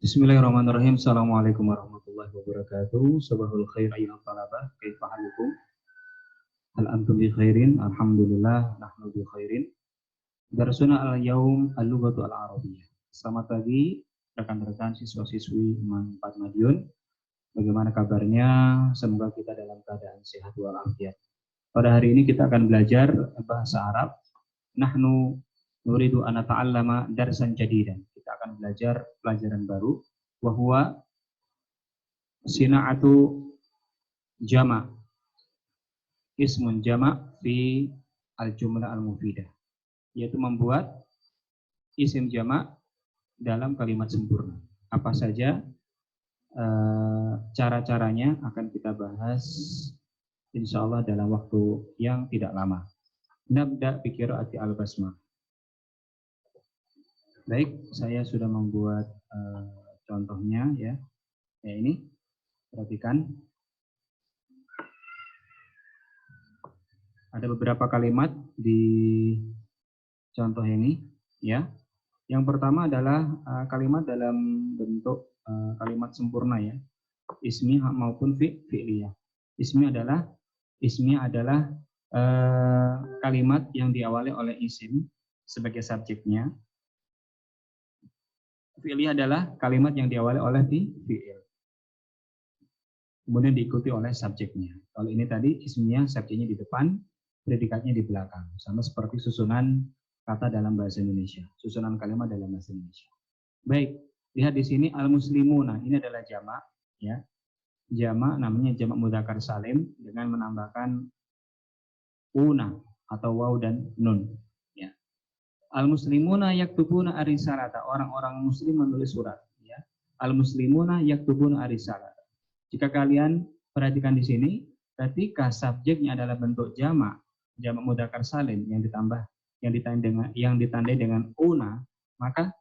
Bismillahirrahmanirrahim. Assalamualaikum warahmatullahi wabarakatuh. Sabahul khair ayyuhal talabah. Kaifa halukum? Hal antum bi khairin? Alhamdulillah nahnu bi khairin. Darsuna al-yaum al-lughatu al-arabiyyah. Selamat pagi rekan-rekan siswa-siswi IMAN 4 Madiun. Bagaimana kabarnya? Semoga kita dalam keadaan sehat walafiat. Pada hari ini kita akan belajar bahasa Arab. Nahnu nuridu an nata'allama darsan jadidan. Kita akan belajar pelajaran baru, wahwa sina'atu jama' ismun jama' fi al-jumlah al-mufidah, yaitu membuat isim jama' dalam kalimat sempurna. Apa saja cara-caranya akan kita bahas insya Allah dalam waktu yang tidak lama. Nabda bi qiraati al-basmalah. Baik, saya sudah membuat contohnya ya. Ya ini, perhatikan. Ada beberapa kalimat di contoh ini ya. Yang pertama adalah kalimat dalam bentuk kalimat sempurna ya. Ismi maupun fi'liyah. Ismi adalah kalimat yang diawali oleh isim sebagai subjeknya. Fi'liyah adalah kalimat yang diawali oleh fi'il. Kemudian diikuti oleh subjeknya. Kalau ini tadi ismnya, subjeknya di depan, predikatnya di belakang. Sama seperti susunan kata dalam bahasa Indonesia. Susunan kalimat dalam bahasa Indonesia. Baik, lihat di sini al-muslimuna. Ini adalah jamak. Ya. Jamak namanya jamak mudzakkar salim dengan menambahkan una atau waw dan nun. Ya. Al-muslimuna yaktubuna ar-risalata. Orang-orang muslim menulis surat. Ya. Al-muslimuna yaktubuna ar-risalata. Jika kalian perhatikan di sini, ketika subjeknya adalah bentuk jamak mudzakkar salim yang ditandai dengan una, maka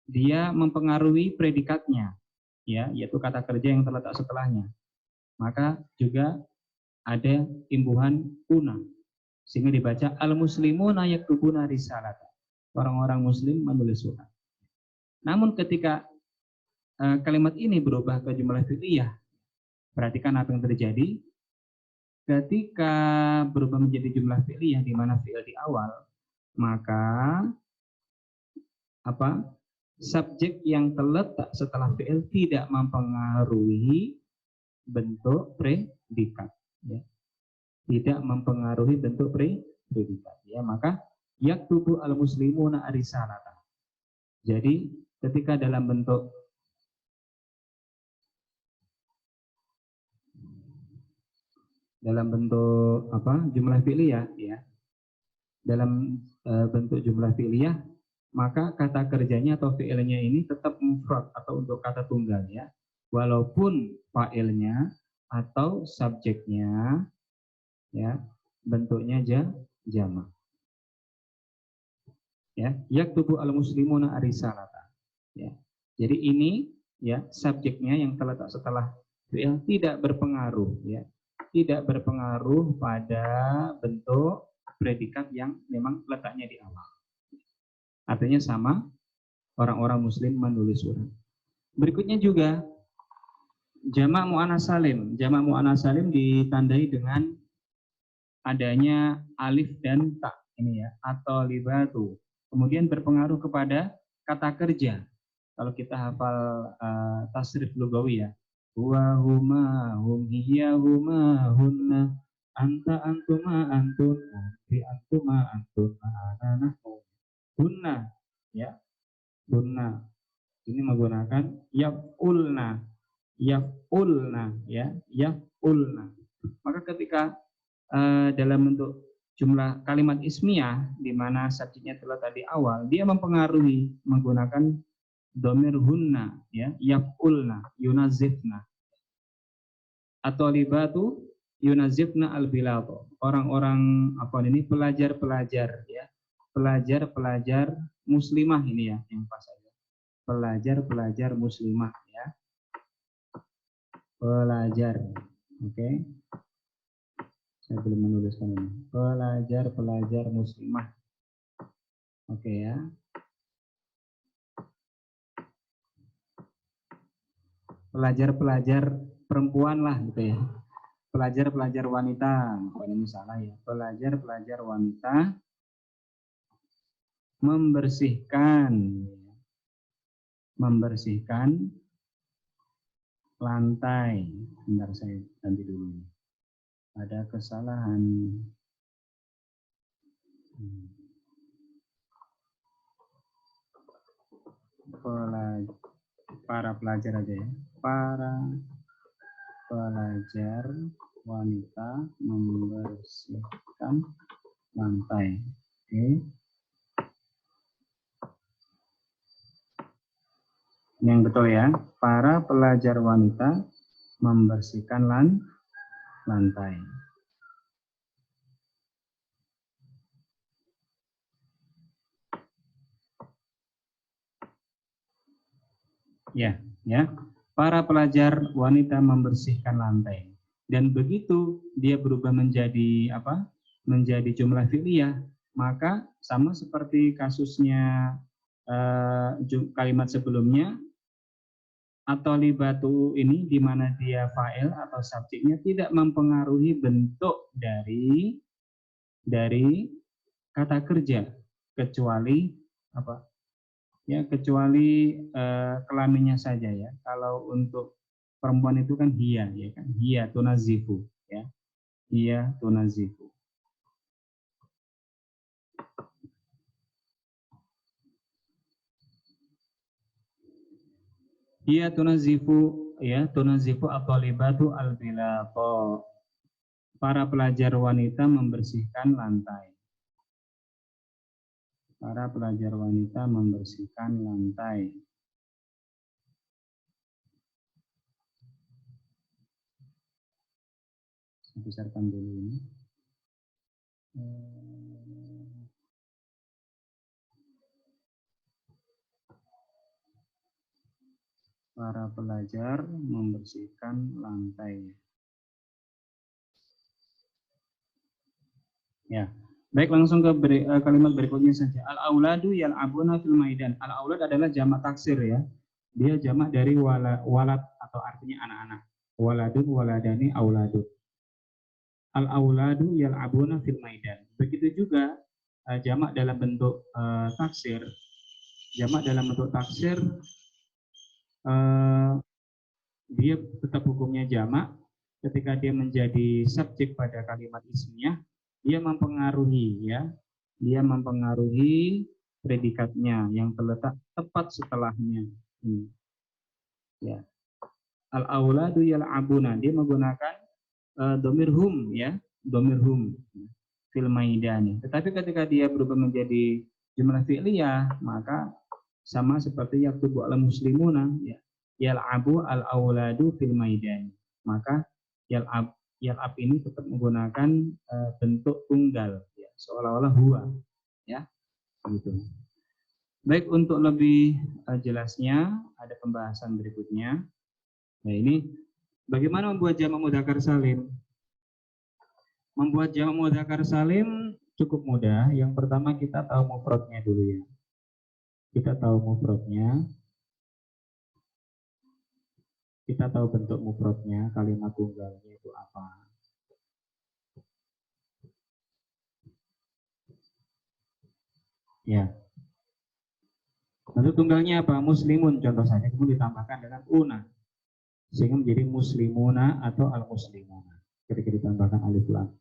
dia mempengaruhi predikatnya, ya, yaitu kata kerja yang terletak setelahnya. Maka juga ada imbuhan una, sehingga dibaca al-muslimuna yaktubuna risalata. Orang-orang muslim menulis surat. Namun ketika kalimat ini berubah ke jumlah fi'liyah, perhatikan apa yang terjadi ketika berubah menjadi jumlah fi'liyah di mana fi'il di awal, maka subjek yang terletak setelah fi'il tidak mempengaruhi bentuk predikat, ya. Tidak mempengaruhi bentuk predikat, ya. Maka yaktubu al-muslimuna ar-risalata. Jadi ketika dalam bentuk jumlah fi'liyah, ya, dalam bentuk jumlah fi'liyah, maka kata kerjanya atau fi'ilnya ini tetap mufrad atau untuk kata tunggal, ya, walaupun fa'ilnya atau subjeknya, ya, bentuknya jamak. Ya, yaktubu al-muslimuna ar-risalata. Ya. Jadi ini, ya, subjeknya yang terletak setelah fi'il tidak berpengaruh, ya. Tidak berpengaruh pada bentuk predikat yang memang letaknya di awal. Artinya sama, orang-orang muslim menulis surat. Berikutnya juga jamak muannats salim. Jamak muannats salim ditandai dengan adanya alif dan ta ini, ya, atau libatu. Kemudian berpengaruh kepada kata kerja. Kalau kita hafal tasrif lugawi, ya, wa huma hum hiya huma hunna anta antuma antun fi antuma antun ana hunna, ya, hunna ini menggunakan yaf'ulna, ya, yaf'ulna. Maka ketika dalam bentuk jumlah kalimat ismiyah di mana subjeknya terletak di awal, dia mempengaruhi menggunakan domir hunna, ya, yaf'ulna, yunazifna, atau libatu yunazifna al-bilado. Orang-orang pelajar-pelajar, ya, pelajar-pelajar muslimah ini, ya, yang pas saja. Pelajar-pelajar muslimah, ya. Pelajar. Oke. Saya belum menuliskan ini. Pelajar-pelajar muslimah. Oke, ya. pelajar-pelajar perempuan lah gitu ya. Pelajar-pelajar wanita, ini salah ya. Pelajar-pelajar wanita membersihkan lantai. Bentar saya ganti dulu. Ada kesalahan. Para pelajar aja ya. Para pelajar wanita membersihkan lantai. Oke. Ini yang betul ya. Para pelajar wanita membersihkan lantai. Ya, ya. Para pelajar wanita membersihkan lantai. Dan begitu dia berubah menjadi apa? Menjadi jumlah fi'liyah, maka sama seperti kasusnya kalimat sebelumnya, atau libatu ini di mana dia fa'il atau subjeknya tidak mempengaruhi bentuk dari kata kerja, kecuali apa? Ya, kecuali kelaminnya saja ya. Kalau untuk perempuan itu kan hiya ya kan, hiya tunazifu ya. Hiya tunazifu. Hiya tunazifu ya, tunazifu at-talibatu al-bilata. Para pelajar wanita membersihkan lantai. Para pelajar wanita membersihkan lantai. Saya besarkan dulu ini. Para pelajar membersihkan lantai. Ya. Baik, langsung ke kalimat berikutnya saja. Al-auladu yal'abuna fil maidan. Al-aulad adalah jamak taksir ya. Dia jamak dari walad atau artinya anak-anak. Waladun, waladani, auladu. Al-auladu yal'abuna fil maidan. Begitu juga jamak dalam bentuk taksir. Jamak dalam bentuk taksir dia tetap hukumnya jamak ketika dia menjadi subjek pada kalimat ismiyah. Dia mempengaruhi ya, dia mempengaruhi predikatnya yang terletak tepat setelahnya. Ya. Al-auladu yal'abuna, dia menggunakan domir hum ya, domir hum fil maidani. Tetapi ketika dia berubah menjadi jumlah fi'liyah, maka sama seperti yaktubu al-muslimuna ya. Yal'abu al-auladu fil maidani. Maka yal'ab ini tetap menggunakan bentuk tunggal ya, seolah-olah huwa ya gitu. Baik, untuk lebih jelasnya ada pembahasan berikutnya. Nah, ini bagaimana membuat jamak mudzakkar salim? Membuat jamak mudzakkar salim cukup mudah. Yang pertama kita tahu mufradnya dulu ya. Kita tahu mufradnya. Kita tahu bentuk mufradnya, kalimat tunggalnya itu apa. Ya. Bentuk tunggalnya apa? Muslimun contoh saja, kemudian ditambahkan dengan una. Sehingga menjadi muslimuna atau al-muslimuna. Ketika ditambahkan alif lam.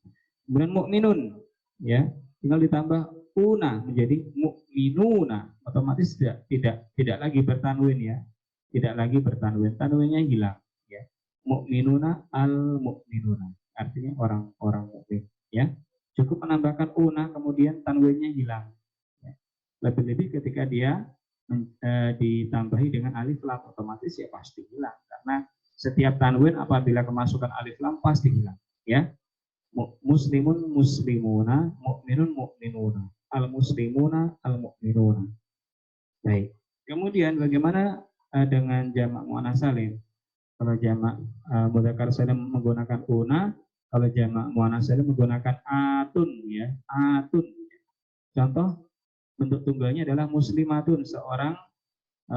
Kemudian mukminun ya, tinggal ditambah una menjadi mukminuna. Otomatis tidak lagi bertanwin ya. Tidak lagi bertanwin, tanwinnya hilang ya. Mukminuna al-mukminuna, artinya orang-orang mukmin ya. Cukup menambahkan una kemudian tanwinnya hilang ya. Lebih-lebih ketika dia ditambahi dengan alif lam, otomatis ya pasti hilang karena setiap tanwin apabila kemasukan alif lam pasti hilang ya. Muslimun muslimuna, mukminun mukminuna, al-muslimuna al-mukminuna. Baik. Kemudian bagaimana dengan jamak muannats salim? Kalau jamak mudzakkar salim menggunakan una, kalau jamak muannats salim menggunakan atun ya, atun. Contoh bentuk tunggalnya adalah muslimatun, seorang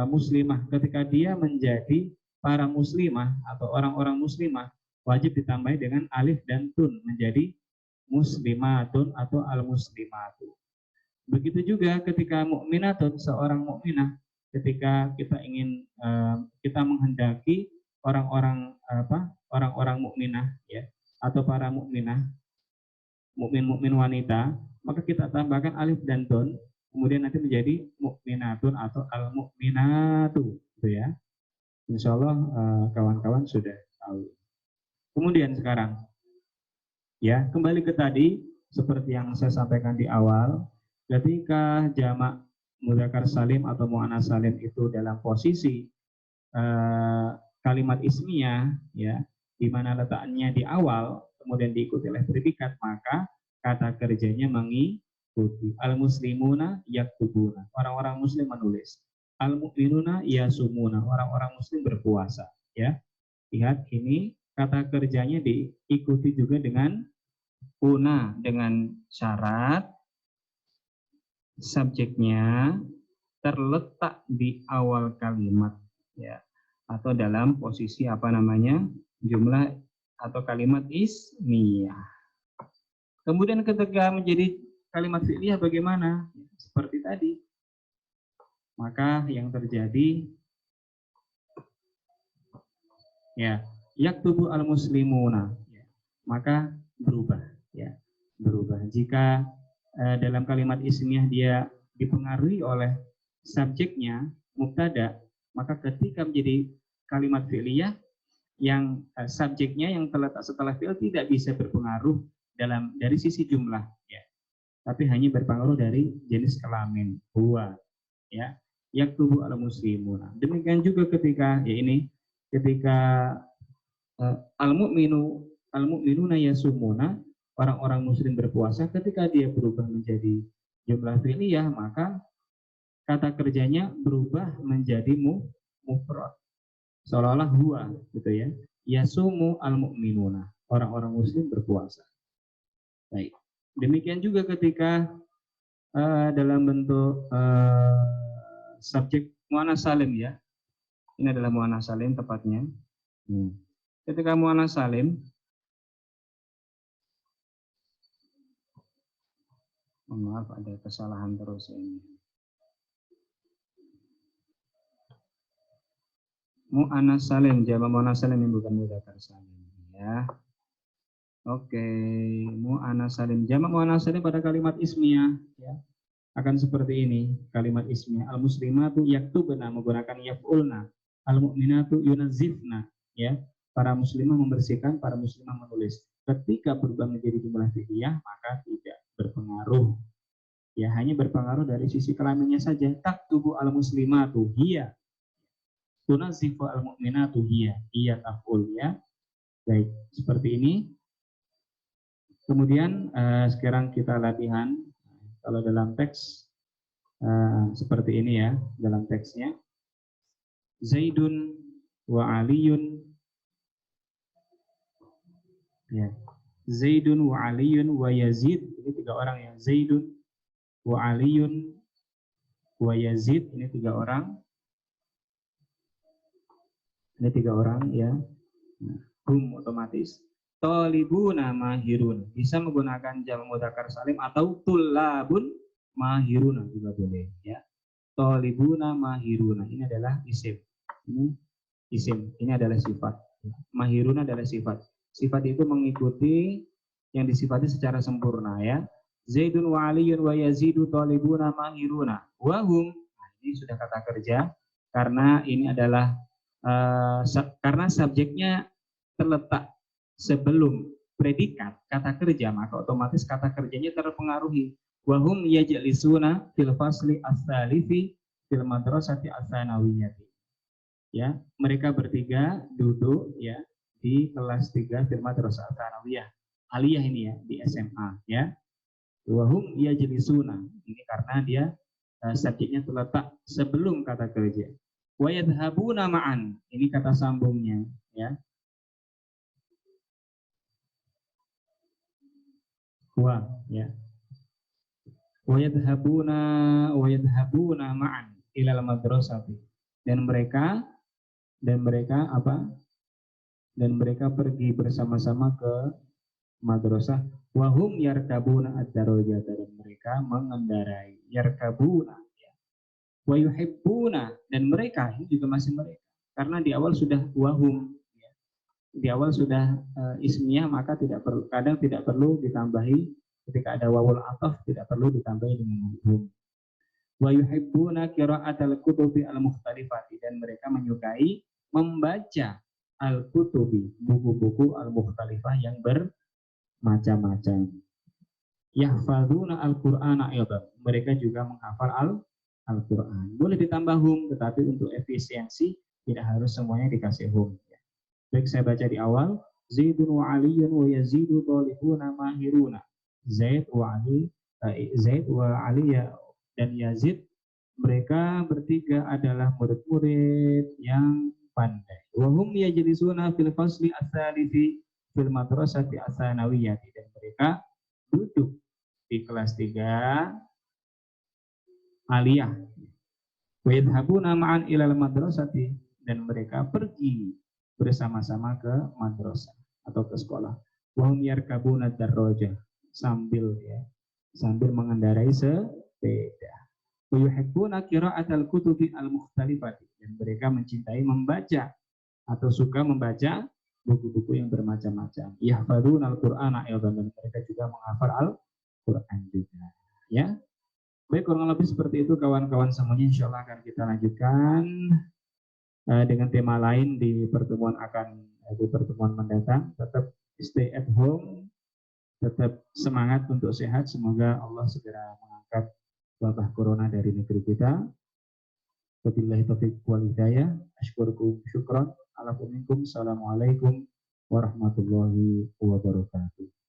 muslimah. Ketika dia menjadi para muslimah atau orang-orang muslimah wajib ditambahi dengan alif dan tun menjadi muslimatun atau al-muslimatu. Begitu juga ketika mukminatun, seorang mukminah, ketika kita ingin kita menghendaki orang-orang orang-orang mukminah ya atau para mukminah, mukmin-mukmin wanita, maka kita tambahkan alif dan tun, kemudian nanti menjadi mukminatun atau al-mukminatu, gitu ya. Insya Allah kawan-kawan sudah tahu. Kemudian sekarang, ya kembali ke tadi seperti yang saya sampaikan di awal, ketika jamak mudzakkar salim atau muannats salim itu dalam posisi kalimat ismiyah, ya, di mana letaknya di awal, kemudian diikuti oleh predikat, maka kata kerjanya mengikuti. Al-muslimuna yaktubuna, orang-orang muslim menulis. Al-mu'minuna yasumuna, orang-orang muslim berpuasa. Ya, lihat ini kata kerjanya diikuti juga dengan una, dengan syarat subjeknya terletak di awal kalimat, ya, atau dalam posisi apa namanya jumlah atau kalimat ismiyah. Kemudian ketika menjadi kalimat fi'liyah bagaimana? Seperti tadi. Maka yang terjadi ya yaktubu al-muslimuna, ya, maka berubah, ya, berubah. Jika dalam kalimat ismiyah dia dipengaruhi oleh subjeknya mubtada, maka ketika menjadi kalimat fi'liyah yang subjeknya yang terletak setelah fi'il tidak bisa berpengaruh dari sisi jumlah, ya, tapi hanya berpengaruh dari jenis kelamin huwa, ya, yaktubu al-muslimuna. Demikian juga ketika ya ini ketika al-mu'minuna yasumuna, orang-orang muslim berpuasa, ketika dia berubah menjadi jumlah fi'liyah, maka kata kerjanya berubah menjadi mufrad. Seolah-olah huwa, gitu ya. Yasumu al-mu'minuna, orang-orang muslim berpuasa. Baik. Demikian juga ketika dalam bentuk subjek muannats salim, ya. Ini adalah muannats salim tepatnya. Ketika muannats salim, maaf ada kesalahan terus ini. Muannats salim, jamak muannats salim yang bukan mudzakkar salim, ya. Oke, muannats salim, jamak muannats salim pada kalimat ismiyah, ya, akan seperti ini. Kalimat ismiyah, al-muslimatu yaktubna menggunakan yaf'ulna, al-mu'minatu yunazzifna, ya. Para muslimah membersihkan, para muslimah menulis. Ketika berubah menjadi jumlah fi'liyah, maka tidak berpengaruh. Ya, hanya berpengaruh dari sisi kelaminnya saja. Taktubu al-muslimatu hiya, tunazzifu al-mu'minatu hiya taf'ul, ya. Baik, seperti ini. Kemudian sekarang kita latihan. Kalau dalam teks seperti ini, ya, dalam teksnya. Zaidun wa Aliyun, ya. Zaidun wa Aliyun wa Yazid, ini 3 orang, ya. Zaidun wa Aliyun wa Yazid, ini 3 orang. Ini 3 orang, ya. Hum otomatis. Thalibuna mahirun, bisa menggunakan jamak mudzakkar salim atau tullabun mahiruna juga boleh, ya. Thalibuna mahiruna, ini adalah isim. Ini isim, ini adalah sifat. Mahiruna adalah sifat. Sifat itu mengikuti yang disifati secara sempurna, ya. Zaidun wa Aliyun wa Yazidu thalibuna mahiruna. Wahum, nah, ini sudah kata kerja karena ini adalah karena subjeknya terletak sebelum predikat kata kerja, maka otomatis kata kerjanya terpengaruhi. Wahum yajlisuna fil fasli ats-tsalifi fil madrasati ats-tsanawiyati. Ya, mereka bertiga duduk, ya, di kelas 3 fil madrasah ats-tsanawiyah. Aliyah ini, ya, di SMA, ya. Wahum yajlisuna, ini karena dia subjeknya terletak sebelum kata kerja. Wa yadhhabuna ma'an, ini kata sambungnya, ya. Wa, ya. Wa yadhhabuna ma'an ilal madrasati, dan mereka Dan mereka apa? Dan mereka pergi bersama-sama ke madrasah. Wahum yarkabuna ad-darajat, dan mereka mengendarai. Yarkabuna. Wa yuhibbuna, dan mereka ini juga masih mereka. Karena di awal sudah wahum. Di awal sudah ismiyah, maka kadang tidak perlu ditambahi ketika ada wawul ataf, tidak perlu ditambahi dengan hum. Wa yuhibbuna qira'atal kutubi al-mukhtalifati, dan mereka menyukai membaca al-kutubi, buku-buku al-mukhtalifah yang bermacam-macam. Yahfadzuna al-Qur'ana aydan, mereka juga menghafal Al-Quran. Boleh ditambah hum, tetapi untuk efisiensi tidak harus semuanya dikasih hum. Baik, saya baca di awal. Zaidun wa aliyun wa yazidu talibuna mahiruna. Zaid wa Ali dan Yazid, mereka bertiga adalah murid-murid yang pandai. Wa hum yajlisuna fil fasli ats-tsalisi fil madrasati ats-tsanawiyati, dan mereka duduk di kelas 3 aliyah. Wa yadhhabuna ma'an ilal madrasati, dan mereka pergi bersama-sama ke madrasah atau ke sekolah. Wa hum yarkabuna darajah, sambil mengendarai sepeda. Wa yuhibbuna qira'atal kutubi al-mukhtalifati, dan mereka mencintai membaca atau suka membaca buku-buku yang bermacam-macam. Yahfadzuna al-Qur'ana aydan, dan mereka juga menghafal Al-Qur'an juga. Ya. Baik, kurang lebih seperti itu kawan-kawan semuanya. Insya Allah akan kita lanjutkan dengan tema lain di pertemuan mendatang. Tetap stay at home, tetap semangat untuk sehat. Semoga Allah segera mengangkat wabah corona dari negeri kita. Wabillahi taufiq wal hidayah. Asykurukum syukran. Assalamualaikum warahmatullahi wabarakatuh.